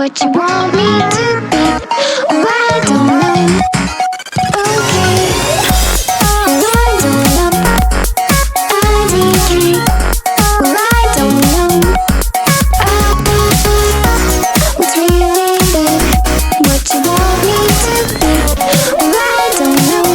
what you want me to be. Oh, I don't know. Okay. Oh, I don't know. IDK. Oh, I don't know. What's really good? What you want me to be. Oh, I don't know.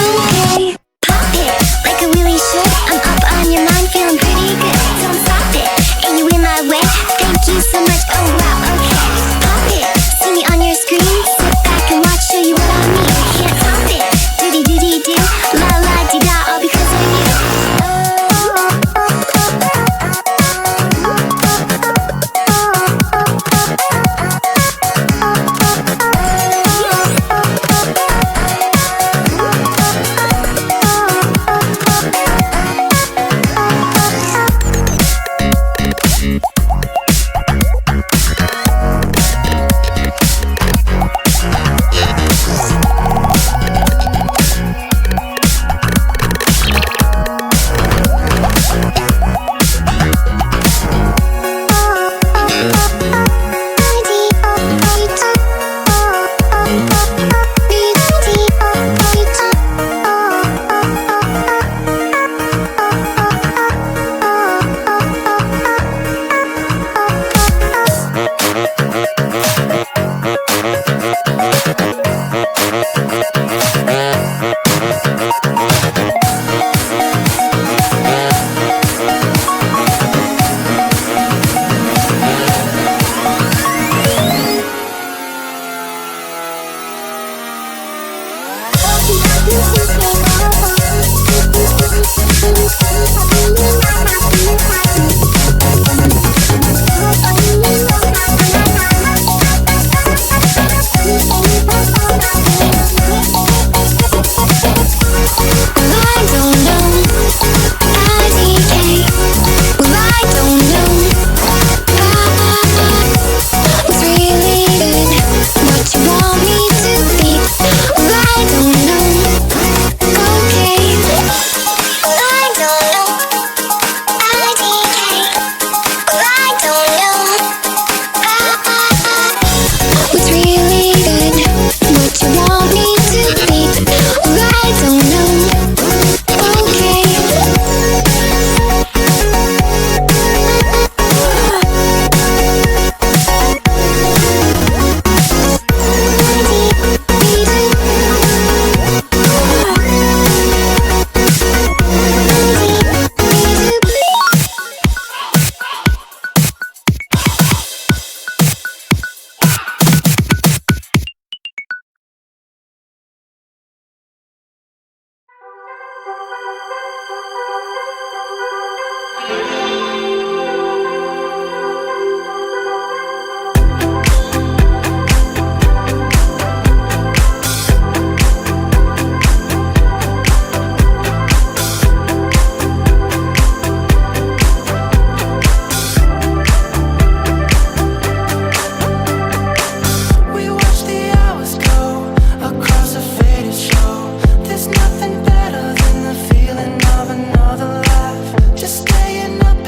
Okay. Pop it like I really should. I'm up on your mind, feeling pretty good. Don't stop it, and you in my way. Thank you so much. Oh wow, okay. Pop it, see me on your screen. Sit back and watch, show you what I mean. Can't stop it. Doody doody do, la la di da, all because of you. Nothing better than the feeling of another life. Just staying up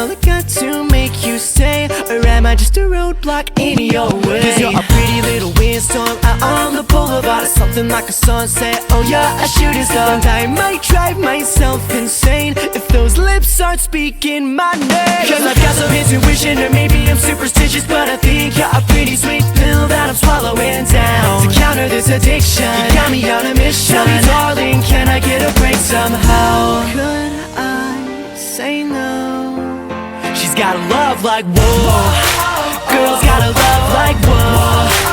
all I got to make you stay? Or am I just a roadblock in your way? 'Cause you're a pretty little windstorm out on the boulevard, something like a sunset. Oh yeah, a shooting star. And I might drive myself insane if those lips aren't speaking my name. 'Cause I've got some intuition, or maybe I'm superstitious, but I think you're a pretty sweet pill that I'm swallowing down to counter this addiction. You got me on a mission. Tell me, darling, can I get a break somehow? Could I say no? She's got a love like whoa. Girls got a love like whoa.